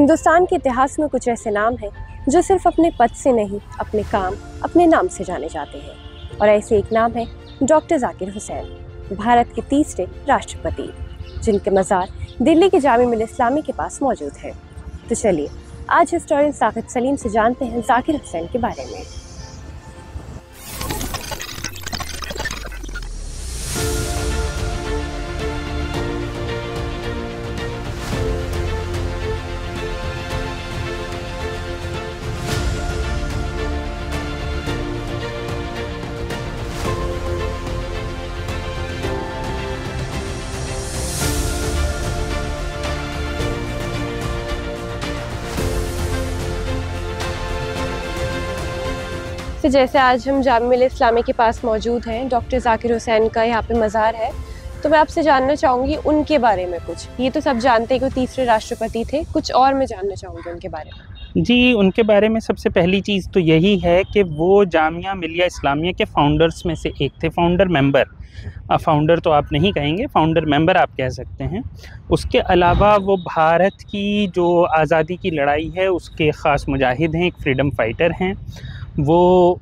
हिंदुस्तान के इतिहास में कुछ ऐसे नाम हैं जो सिर्फ अपने पद से नहीं, अपने काम, अपने नाम से जाने जाते हैं। और ऐसे एक नाम है डॉक्टर जाकिर हुसैन, भारत के तीसरे राष्ट्रपति, जिनके मज़ार दिल्ली के जामिया मिल्लिया इस्लामिया के पास मौजूद है। तो चलिए आज हिस्टोरियन साकिब सलीम से जानते हैं जाकिर हुसैन के बारे में। तो जैसे आज हम जामिया मिल्लिया इस्लामिया के पास मौजूद हैं, डॉक्टर जाकिर हुसैन का यहाँ पे मज़ार है, तो मैं आपसे जानना चाहूँगी उनके बारे में कुछ। ये तो सब जानते हैं कि वो तीसरे राष्ट्रपति थे, कुछ और मैं जानना चाहूँगी उनके बारे में। जी, उनके बारे में सबसे पहली चीज़ तो यही है कि वो जामिया मिल्लिया इस्लामिया के फाउंडर्स में से एक थे, फाउंडर मेंबर। फाउंडर तो आप नहीं कहेंगे, फाउंडर मेंबर आप कह सकते हैं। उसके अलावा वो भारत की जो आज़ादी की लड़ाई है उसके ख़ास मुजाहिद हैं, एक फ्रीडम फाइटर हैं। वो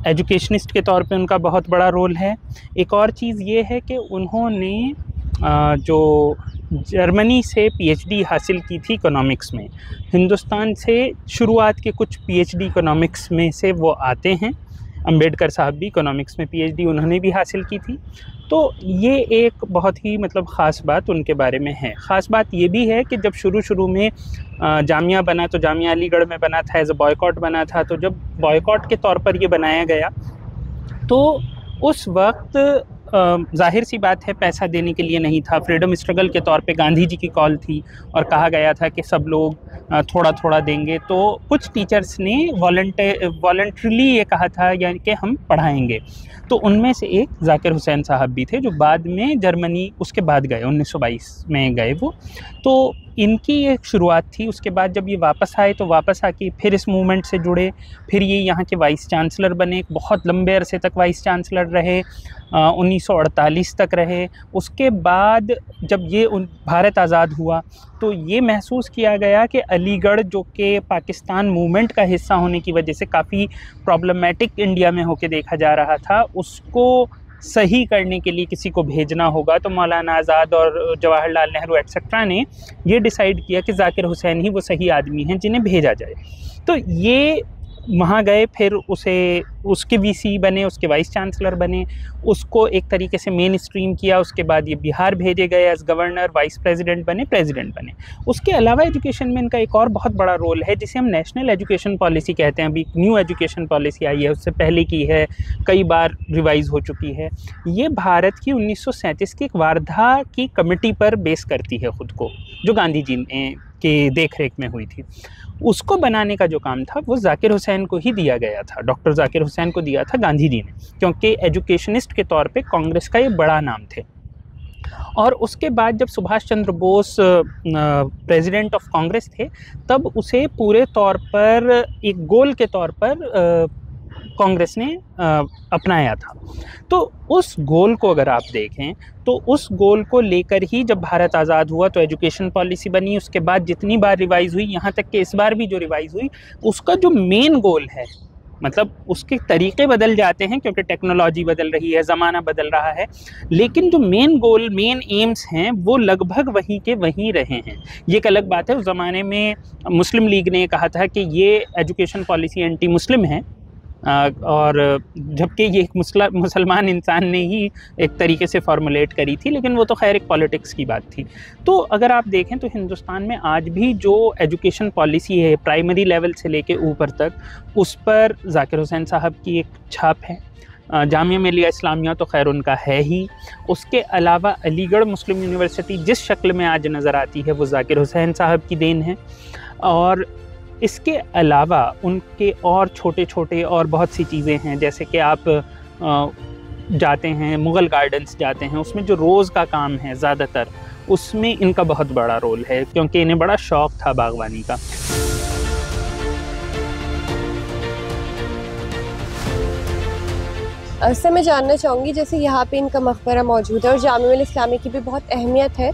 एजुकेशनिस्ट के तौर पे उनका बहुत बड़ा रोल है। एक और चीज़ ये है कि उन्होंने जो जर्मनी से पीएचडी हासिल की थी इकोनॉमिक्स में। हिंदुस्तान से शुरुआत के कुछ पीएचडी इकोनॉमिक्स में से वो आते हैं। अंबेडकर साहब भी इकोनॉमिक्स में पीएचडी उन्होंने भी हासिल की थी। तो ये एक बहुत ही ख़ास बात उनके बारे में है। ख़ास बात ये भी है कि जब शुरू में जामिया बना तो जामिया अलीगढ़ में बना था, एज अ बॉयकॉट बना था। तो जब बॉयकॉट के तौर पर ये बनाया गया तो उस वक्त ज़ाहिर सी बात है पैसा देने के लिए नहीं था। फ्रीडम स्ट्रगल के तौर पे गांधी जी की कॉल थी और कहा गया था कि सब लोग थोड़ा थोड़ा देंगे। तो कुछ टीचर्स ने वॉलंटरीली ये कहा था यानी कि हम पढ़ाएंगे। तो उनमें से एक जाकिर हुसैन साहब भी थे जो बाद में जर्मनी उसके बाद गए, 1922 में गए वो। तो इनकी एक शुरुआत थी। उसके बाद जब ये वापस आए तो वापस आके फिर इस मूवमेंट से जुड़े, फिर ये यहाँ के वाइस चांसलर बने, बहुत लंबे अरसे तक वाइस चांसलर रहे, 1948 तक रहे। उसके बाद जब ये भारत आज़ाद हुआ तो ये महसूस किया गया कि अलीगढ़ जो कि पाकिस्तान मूवमेंट का हिस्सा होने की वजह से काफ़ी प्रॉब्लमेटिक इंडिया में होके देखा जा रहा था, उसको सही करने के लिए किसी को भेजना होगा। तो मौलाना आज़ाद और जवाहरलाल नेहरू एट्सेट्रा ने ये डिसाइड किया कि जाकिर हुसैन ही वो सही आदमी हैं जिन्हें भेजा जाए। तो ये वहाँ गए, फिर उसके वीसी बने, उसके वाइस चांसलर बने, उसको एक तरीके से मेन स्ट्रीम किया। उसके बाद ये बिहार भेजे गए एज गवर्नर, वाइस प्रेसिडेंट बने, प्रेसिडेंट बने। उसके अलावा एजुकेशन में इनका एक और बहुत बड़ा रोल है जिसे हम नेशनल एजुकेशन पॉलिसी कहते हैं। अभी न्यू एजुकेशन पॉलिसी आई है, उससे पहले की है, कई बार रिवाइज़ हो चुकी है। ये भारत की 1937 की एक वार्धा की कमेटी पर बेस करती है ख़ुद को, जो गांधी जी ने के देख रेख में हुई थी। उसको बनाने का जो काम था वो जाकिर हुसैन को ही दिया गया था, डॉक्टर जाकिर हुसैन को दिया था गांधी जी ने, क्योंकि एजुकेशनिस्ट के तौर पे कांग्रेस का ये बड़ा नाम थे। और उसके बाद जब सुभाष चंद्र बोस प्रेसिडेंट ऑफ कांग्रेस थे तब उसे पूरे तौर पर एक गोल के तौर पर कांग्रेस ने अपनाया था। तो उस गोल को अगर आप देखें तो उस गोल को लेकर ही जब भारत आज़ाद हुआ तो एजुकेशन पॉलिसी बनी। उसके बाद जितनी बार रिवाइज़ हुई, यहाँ तक कि इस बार भी जो रिवाइज़ हुई, उसका जो मेन गोल है, मतलब उसके तरीक़े बदल जाते हैं क्योंकि टेक्नोलॉजी बदल रही है, ज़माना बदल रहा है, लेकिन जो मेन गोल, मेन एम्स हैं वो लगभग वहीं के वहीं रहे हैं। ये एक अलग बात है, उस ज़माने में मुस्लिम लीग ने कहा था कि ये एजुकेशन पॉलिसी एंटी मुस्लिम है, और जबकि ये एक मुसलमान इंसान ने ही एक तरीके से फॉर्मुलेट करी थी, लेकिन वो तो खैर एक पॉलिटिक्स की बात थी। तो अगर आप देखें तो हिंदुस्तान में आज भी जो एजुकेशन पॉलिसी है प्राइमरी लेवल से लेके ऊपर तक, उस पर जाकिर हुसैन साहब की एक छाप है। जामिया मिल्लिया इस्लामिया तो खैर उनका है ही। उसके अलावा अलीगढ़ मुस्लिम यूनिवर्सिटी जिस शक्ल में आज नज़र आती है वो जाकिर हुसैन साहब की देन है। और इसके अलावा उनके और छोटे छोटे और बहुत सी चीज़ें हैं, जैसे कि आप जाते हैं मुग़ल गार्डन्स जाते हैं, उसमें जो रोज़ का काम है ज़्यादातर उसमें इनका बहुत बड़ा रोल है क्योंकि इन्हें बड़ा शौक़ था बागवानी का। सर मैं जानना चाहूँगी, जैसे यहाँ पे इनका मकबरा मौजूद है और जामिया मिल्लिया इस्लामिया की भी बहुत अहमियत है,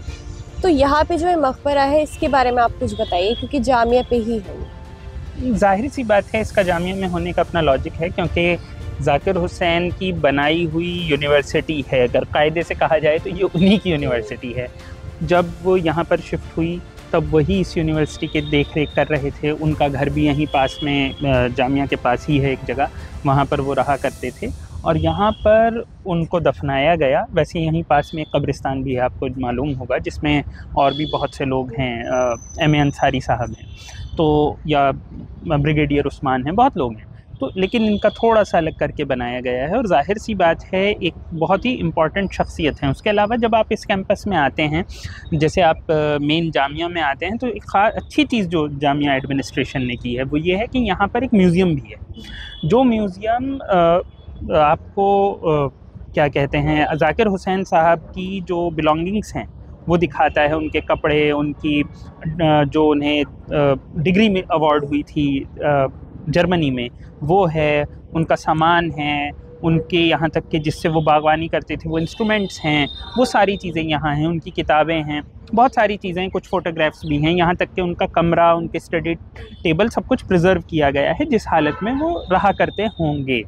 तो यहाँ पे जो है मकबरा है, इसके बारे में आप कुछ बताइए, क्योंकि जामिया पे ही है। जाहिर सी बात है, इसका जामिया में होने का अपना लॉजिक है, क्योंकि जाकिर हुसैन की बनाई हुई यूनिवर्सिटी है, अगर कायदे से कहा जाए तो ये उन्हीं की यूनिवर्सिटी है। जब वो यहाँ पर शिफ्ट हुई तब वही इस यूनिवर्सिटी के देख रेख कर रहे थे। उनका घर भी यहीं पास में, जामिया के पास ही है एक जगह, वहाँ पर वो रहा करते थे और यहाँ पर उनको दफनाया गया। वैसे यहीं पास में एक कब्रिस्तान भी है, आपको मालूम होगा, जिसमें और भी बहुत से लोग हैं, एम ए अंसारी साहब हैं तो, या ब्रिगेडियर उस्मान हैं, बहुत लोग हैं तो, लेकिन इनका थोड़ा सा अलग करके बनाया गया है। और जाहिर सी बात है, एक बहुत ही इम्पॉर्टेंट शख्सियत है। उसके अलावा जब आप इस कैंपस में आते हैं, जैसे आप मेन जामिया में आते हैं, तो एक अच्छी चीज़ जो जामिया एडमिनिस्ट्रेशन ने की है वो ये है कि यहाँ पर एक म्यूज़ियम भी है। जो म्यूज़ियम आपको क्या कहते हैं, जाकिर हुसैन साहब की जो बिलोंगिंग्स हैं वो दिखाता है, उनके कपड़े, उनकी जो उन्हें डिग्री में अवार्ड हुई थी जर्मनी में, वो है, उनका सामान है, उनके यहाँ तक कि जिससे वो बागवानी करते थे वो इंस्ट्रूमेंट्स हैं, वो सारी चीज़ें यहाँ हैं, उनकी किताबें हैं, बहुत सारी चीज़ें, कुछ फ़ोटोग्राफ्स भी हैं, यहाँ तक कि उनका कमरा, उनके स्टडी टेबल, सब कुछ प्रिजर्व किया गया है जिस हालत में वो रहा करते होंगे।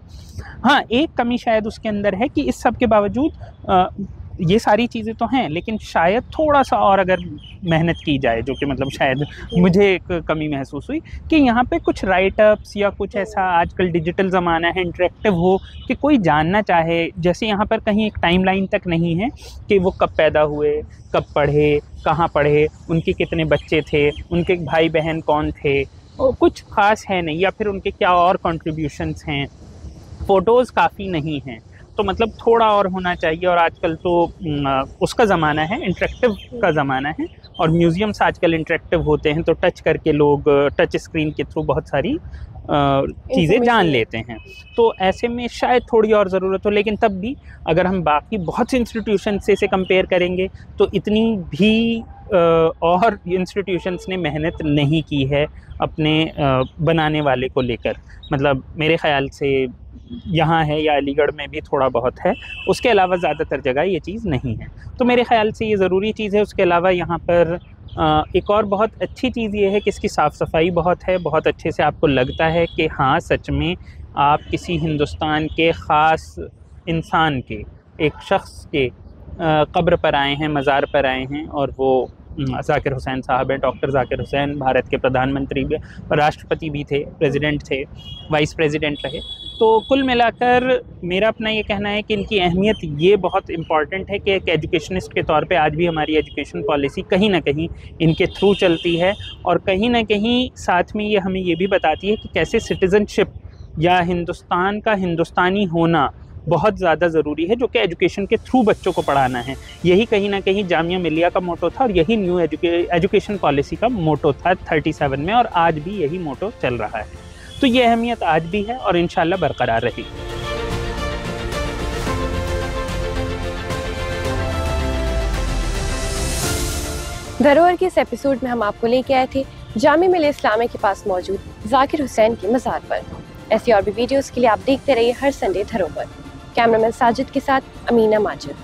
हाँ, एक कमी शायद उसके अंदर है कि इस सब के बावजूद ये सारी चीज़ें तो हैं, लेकिन शायद थोड़ा सा और अगर मेहनत की जाए, जो कि मतलब शायद मुझे एक कमी महसूस हुई कि यहाँ पे कुछ राइटअप्स या कुछ ऐसा, आजकल डिजिटल ज़माना है, इंटरेक्टिव हो, कि कोई जानना चाहे, जैसे यहाँ पर कहीं एक टाइमलाइन तक नहीं है कि वो कब पैदा हुए, कब पढ़े, कहाँ पढ़े, उनके कितने बच्चे थे, उनके भाई बहन कौन थे, कुछ ख़ास है नहीं, या फिर उनके क्या और कंट्रीब्यूशंस हैं, फ़ोटोज़ काफ़ी नहीं हैं। तो मतलब थोड़ा और होना चाहिए। और आजकल तो उसका ज़माना है, इंटरेक्टिव का ज़माना है, और म्यूज़ियम्स आजकल इंटरेक्टिव होते हैं, तो टच करके लोग टच स्क्रीन के थ्रू बहुत सारी चीज़ें जान लेते हैं। तो ऐसे में शायद थोड़ी और ज़रूरत हो, लेकिन तब भी अगर हम बाकी बहुत से इंस्टीट्यूशन से इसे कंपेयर करेंगे तो इतनी भी और इंस्टीट्यूशंस ने मेहनत नहीं की है अपने बनाने वाले को लेकर। मतलब मेरे ख़्याल से यहाँ है, या अलीगढ़ में भी थोड़ा बहुत है, उसके अलावा ज़्यादातर जगह ये चीज़ नहीं है। तो मेरे ख़्याल से ये ज़रूरी चीज़ है। उसके अलावा यहाँ पर एक और बहुत अच्छी चीज़ ये है कि इसकी साफ़ सफाई बहुत है, बहुत अच्छे से आपको लगता है कि हाँ, सच में आप किसी हिंदुस्तान के ख़ास इंसान के, एक शख्स के कब्र पर आए हैं, मज़ार पर आए हैं, और वो जाकिर हुसैन साहब हैं। डॉक्टर जाकिर हुसैन भारत के प्रधानमंत्री भी, राष्ट्रपति भी थे, प्रेसिडेंट थे, वाइस प्रेसिडेंट रहे। तो कुल मिलाकर मेरा अपना ये कहना है कि इनकी अहमियत ये बहुत इम्पॉर्टेंट है कि एक एजुकेशनिस्ट के तौर पे आज भी हमारी एजुकेशन पॉलिसी कहीं ना कहीं इनके थ्रू चलती है, और कहीं ना कहीं साथ में ये हमें ये भी बताती है कि कैसे सिटीज़नशिप या हिंदुस्तान का हिंदुस्तानी होना बहुत ज़्यादा ज़रूरी है, जो कि एजुकेशन के थ्रू बच्चों को पढ़ाना है। यही कहीं ना कहीं जामिया मिलिया का मोटो था, और यही न्यू एजुकेशन पॉलिसी का मोटो था 37 में, और आज भी यही मोटो चल रहा है। तो ये अहमियत आज भी है और इंशाल्लाह बरकरार रहेगी। धरोहर के इस एपिसोड में हम आपको लेके आए थे जामिया मिलिया इस्लामिया के पास मौजूद जाकिर हुसैन की मज़ार पर। ऐसी और भी वीडियोस के लिए आप देखते रहिए हर संडे धरोहर। कैमरामैन साजिद के साथ अमीना माजिद।